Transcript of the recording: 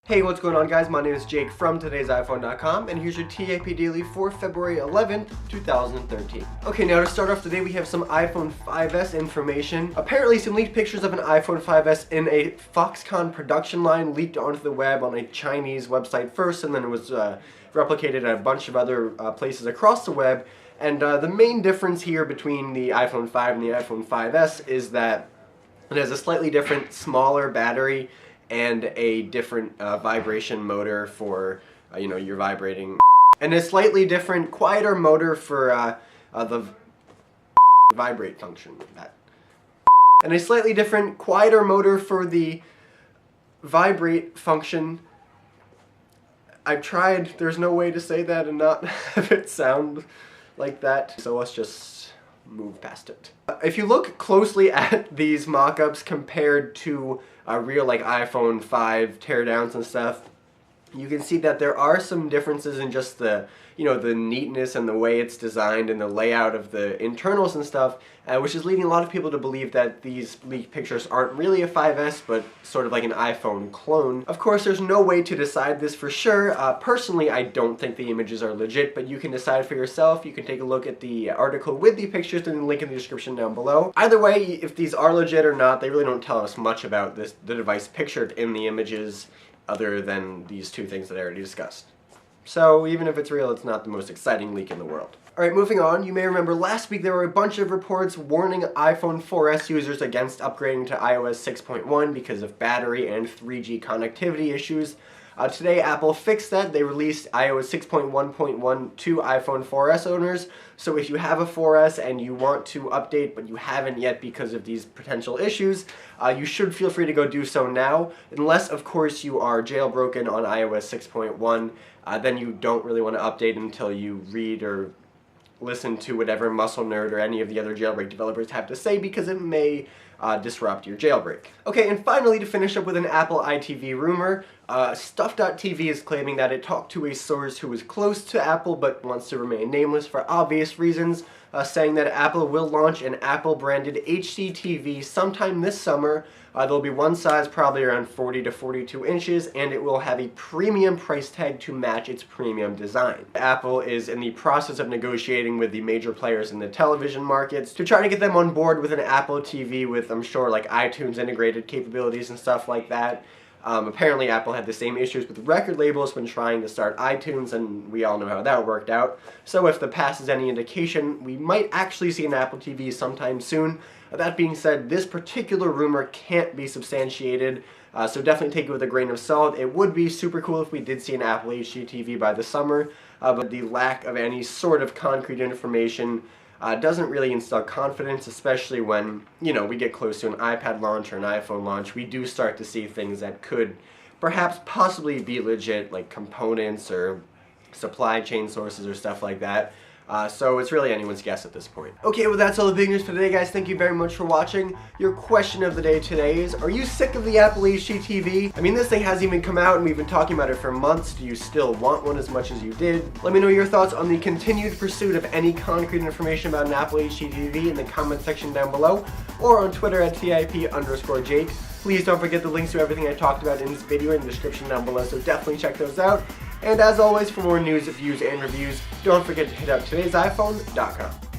Hey, what's going on guys? My name is Jake from today'siphone.com and here's your TAP Daily for February 11th, 2013. Okay, now to start off today we have some iPhone 5S information. Apparently some leaked pictures of an iPhone 5S in a Foxconn production line leaked onto the web on a Chinese website first, and then it was replicated at a bunch of other places across the web. And the main difference here between the iPhone 5 and the iPhone 5S is that it has a slightly different, smaller battery and a different vibration motor for, your vibrating, and a slightly different, quieter motor for the vibrate function. And a slightly different, quieter motor for the vibrate function. I've tried, there's no way to say that and not have it sound like that, so let's just move past it. If you look closely at these mock-ups compared to real iPhone 5 teardowns and stuff, you can see that there are some differences in just the the neatness and the way it's designed and the layout of the internals and stuff, which is leading a lot of people to believe that these leaked pictures aren't really a 5S but sort of like an iPhone clone. Of course, there's no way to decide this for sure. Personally, I don't think the images are legit, but you can decide for yourself. You can take a look at the article with the pictures and the link in the description down below. Either way, if these are legit or not, they really don't tell us much about the device pictured in the images other than these two things that I already discussed. So even if it's real, it's not the most exciting leak in the world. Alright, moving on, you may remember last week there were a bunch of reports warning iPhone 4S users against upgrading to iOS 6.1 because of battery and 3G connectivity issues. Today Apple fixed that. They released iOS 6.1.1 to iPhone 4S owners. So if you have a 4S and you want to update but you haven't yet because of these potential issues, you should feel free to go do so now, unless of course you are jailbroken on iOS 6.1. Then you don't really want to update until you read or listen to whatever Muscle Nerd or any of the other jailbreak developers have to say, because it may disrupt your jailbreak. Okay, and finally, to finish up with an Apple iTV rumor, Stuff.tv is claiming that it talked to a source who is close to Apple but wants to remain nameless for obvious reasons, saying that Apple will launch an Apple-branded HD TV sometime this summer. There'll be one size, probably around 40 to 42 inches, and it will have a premium price tag to match its premium design. Apple is in the process of negotiating with the major players in the television markets to try to get them on board with an Apple TV with, I'm sure, iTunes integrated capabilities and stuff like that. Apparently Apple had the same issues with record labels when trying to start iTunes, and we all know how that worked out. So if the past is any indication, we might actually see an Apple TV sometime soon. That being said, this particular rumor can't be substantiated, so definitely take it with a grain of salt. It would be super cool if we did see an Apple HD TV by the summer, but the lack of any sort of concrete information doesn't really instill confidence, especially when, we get close to an iPad launch or an iPhone launch. We do start to see things that could perhaps possibly be legit, like components or supply chain sources or stuff like that. So it's really anyone's guess at this point. Okay, well that's all the big news for today, guys. Thank you very much for watching. Your question of the day today is, are you sick of the Apple HD TV? I mean, this thing hasn't even come out and we've been talking about it for months. Do you still want one as much as you did? Let me know your thoughts on the continued pursuit of any concrete information about an Apple HD TV in the comment section down below, or on Twitter at TIP_Jake. Please don't forget the links to everything I talked about in this video in the description down below, so definitely check those out. And as always, for more news, views, and reviews, don't forget to hit up today'siphone.com.